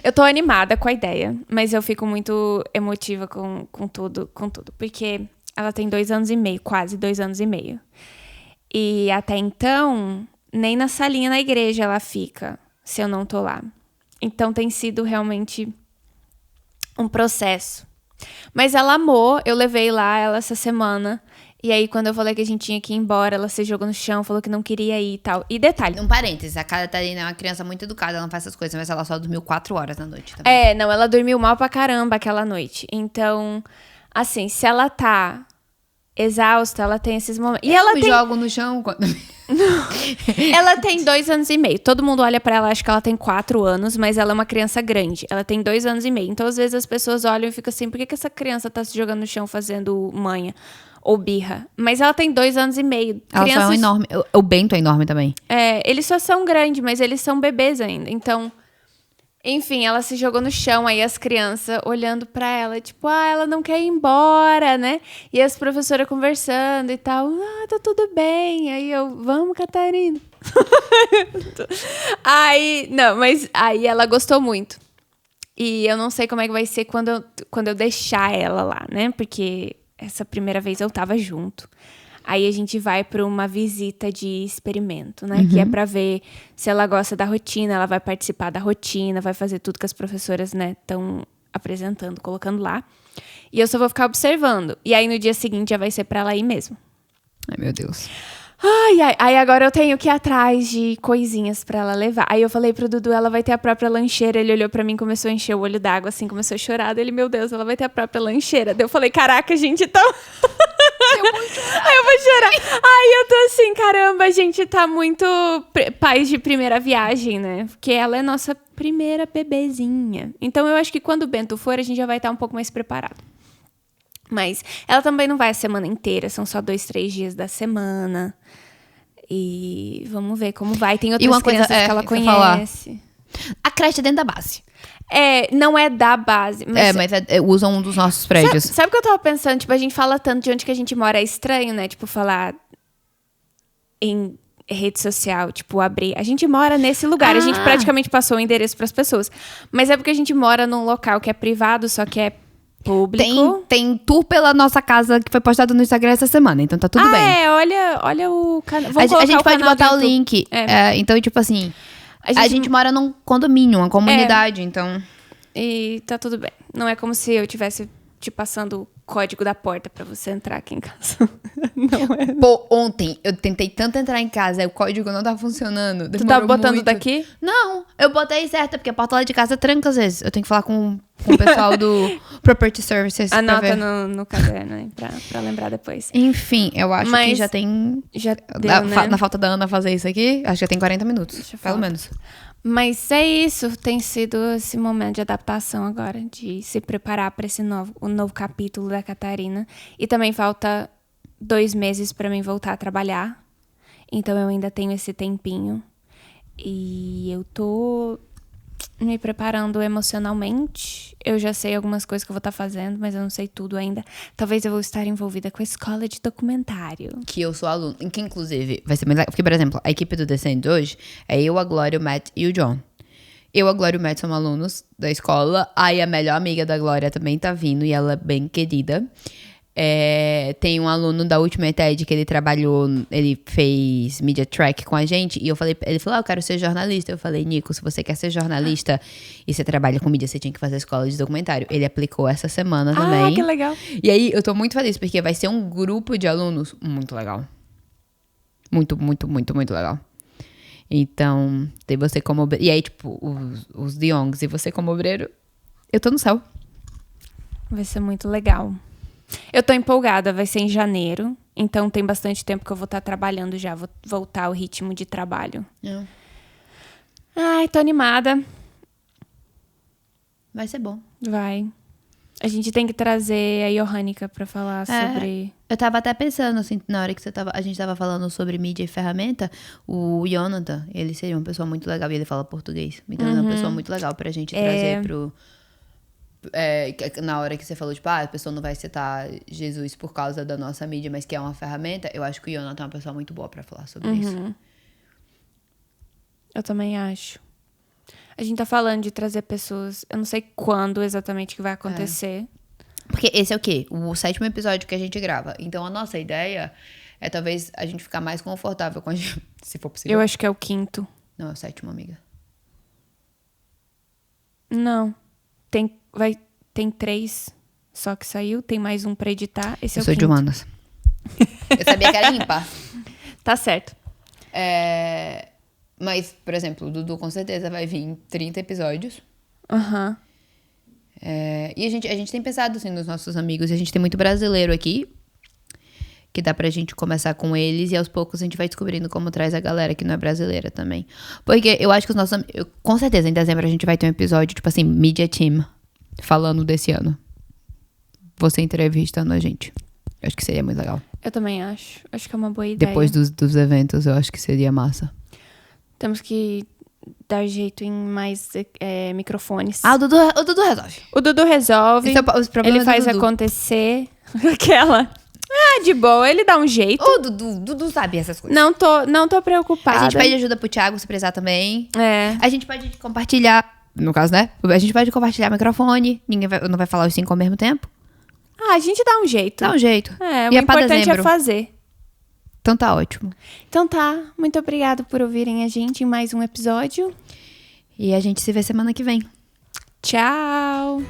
Eu tô animada com a ideia, mas eu fico muito emotiva com tudo. Porque ela tem 2 anos e meio, quase 2 anos e meio. E até então, nem na salinha na igreja ela fica, se eu não tô lá. Então tem sido realmente um processo. Mas ela amou, eu levei lá ela essa semana. E aí, quando eu falei que a gente tinha que ir embora, ela se jogou no chão, falou que não queria ir e tal. E detalhe... Um parênteses, a Catarina é uma criança muito educada, ela não faz essas coisas, mas ela só dormiu 4 horas na noite também. Não, ela dormiu mal pra caramba aquela noite. Então, assim, se ela tá exausta, ela tem esses momentos. E ela me jogo no chão quando... Ela tem 2 anos e meio. Todo mundo olha pra ela, acha que ela tem 4 anos, mas ela é uma criança grande. Ela tem 2 anos e meio. Então, às vezes, as pessoas olham e ficam assim, por que essa criança tá se jogando no chão fazendo manha ou birra? Mas ela tem 2 anos e meio. Ela só é um enorme. O Bento é enorme também. Eles só são grandes, mas eles são bebês ainda. Então, enfim, ela se jogou no chão, aí as crianças olhando pra ela, tipo, ela não quer ir embora, né? E as professoras conversando e tal, tá tudo bem. Aí eu, vamos, Catarina. Aí ela gostou muito. E eu não sei como é que vai ser quando eu deixar ela lá, né? Porque essa primeira vez eu tava junto. Aí a gente vai para uma visita de experimento, né? Que é para ver se ela gosta da rotina, ela vai participar da rotina, vai fazer tudo que as professoras, né, estão apresentando, colocando lá. E eu só vou ficar observando. E aí no dia seguinte já vai ser para ela ir mesmo. Ai, meu Deus. Aí agora eu tenho que ir atrás de coisinhas pra ela levar. Aí eu falei pro Dudu, ela vai ter a própria lancheira. Ele olhou pra mim, começou a encher o olho d'água, assim, começou a chorar. Ele, meu Deus, ela vai ter a própria lancheira. Daí eu falei, caraca, gente, então... Aí eu vou chorar. Aí eu tô assim, caramba, a gente tá muito pais de primeira viagem, né? Porque ela é nossa primeira bebezinha. Então eu acho que quando o Bento for, a gente já vai estar um pouco mais preparado. Mas ela também não vai a semana inteira, são só 2, 3 dias da semana. E vamos ver como vai. Tem outras crianças que ela conhece. A creche é dentro da base. Não é da base. Mas usam um dos nossos prédios. Sabe o que eu tava pensando? Tipo, a gente fala tanto de onde que a gente mora, é estranho, né? Tipo, falar em rede social, tipo, abrir. A gente mora nesse lugar, a gente praticamente passou o endereço pras pessoas. Mas é porque a gente mora num local que é privado, só que é público. Tem tour pela nossa casa que foi postado no Instagram essa semana, então tá tudo bem. Olha o canal. A gente pode botar o link. Então, tipo assim, A gente mora num condomínio, uma comunidade, então... E tá tudo bem. Não é como se eu tivesse te passando o código da porta pra você entrar aqui em casa. Não é. Pô, ontem eu tentei tanto entrar em casa, aí o código não tá funcionando. Tu tá botando muito. daqui? Não, eu botei certo, porque a porta lá de casa tranca às vezes. Eu tenho que falar com o pessoal do Property Services. Anota no caderno aí, pra lembrar depois. Enfim, eu acho que já tem... Já deu, né? Na falta da Ana fazer isso aqui, acho que já tem 40 minutos, Deixa eu pelo falar. menos. Mas é isso, tem sido esse momento de adaptação agora, de se preparar para o novo capítulo da Catarina. E também falta 2 meses para mim voltar a trabalhar, então eu ainda tenho esse tempinho. E eu tô me preparando emocionalmente. Eu já sei algumas coisas que eu vou estar fazendo, mas eu não sei tudo ainda. Talvez eu vou estar envolvida com a escola de documentário. Que eu sou aluno. Que, inclusive, vai ser muito legal. Porque, por exemplo, a equipe do Descend hoje é eu, a Glória, o Matt e o John. Eu, a Glória e o Matt somos alunos da escola. Aí a melhor amiga da Glória também tá vindo e ela é bem querida. Tem um aluno da última TED que ele trabalhou, ele fez media track com a gente, e ele falou, eu quero ser jornalista. Eu falei, Nico, se você quer ser jornalista e você trabalha com mídia, você tinha que fazer a escola de documentário. Ele aplicou essa semana também. Ah, que legal. E aí, eu tô muito feliz, porque vai ser um grupo de alunos muito legal. Muito, muito, muito, muito legal. Então, tem você como obreiro. E aí, tipo, os Diongs e você como obreiro, eu tô no céu. Vai ser muito legal. Eu tô empolgada, vai ser em janeiro. Então tem bastante tempo que eu vou estar trabalhando já. Vou voltar ao ritmo de trabalho. Ai, tô animada. Vai ser bom. Vai. A gente tem que trazer a Johannica pra falar sobre... Eu tava até pensando, assim, na hora que a gente tava falando sobre mídia e ferramenta, o Jonathan, ele seria uma pessoa muito legal. E ele fala português. Então ele é uma pessoa muito legal pra gente trazer pro... na hora que você falou, tipo, a pessoa não vai citar Jesus por causa da nossa mídia, mas que é uma ferramenta, eu acho que o Jonathan é uma pessoa muito boa pra falar sobre isso. Eu também acho. A gente tá falando de trazer pessoas, eu não sei quando exatamente que vai acontecer. Porque esse é o quê? O 7º episódio que a gente grava. Então a nossa ideia é talvez a gente ficar mais confortável com a gente, se for possível. Eu acho que é o 5º. Não, é o 7º, amiga. Não. Tem 3 só que saiu, tem mais um pra editar. Esse é o 5º. Eu sou de humanas. Eu sabia que era ímpar. Tá certo. Mas, por exemplo, o Dudu com certeza vai vir em 30 episódios. E a gente tem pensado, assim, nos nossos amigos. E a gente tem muito brasileiro aqui. Que dá pra gente começar com eles. E aos poucos a gente vai descobrindo como traz a galera que não é brasileira também. Porque eu acho que os nossos amigos... Com certeza, em dezembro a gente vai ter um episódio, tipo assim, Media Team. Falando desse ano. Você entrevistando a gente. Eu acho que seria muito legal. Eu também acho. Acho que é uma boa ideia. Depois dos eventos, eu acho que seria massa. Temos que dar jeito em mais microfones. O Dudu resolve. O Dudu resolve. Os problemas Ele faz do Dudu. acontecer. Aquela. De boa, ele dá um jeito. O Dudu sabe essas coisas. Não tô preocupada. A gente pede ajuda pro Thiago se precisar também. É. A gente pode compartilhar. No caso, né? A gente pode compartilhar o microfone. Ninguém não vai falar os 5 ao mesmo tempo. A gente dá um jeito. Dá um jeito. O importante é fazer. Então tá ótimo. Então tá. Muito obrigada por ouvirem a gente em mais um episódio. E a gente se vê semana que vem. Tchau.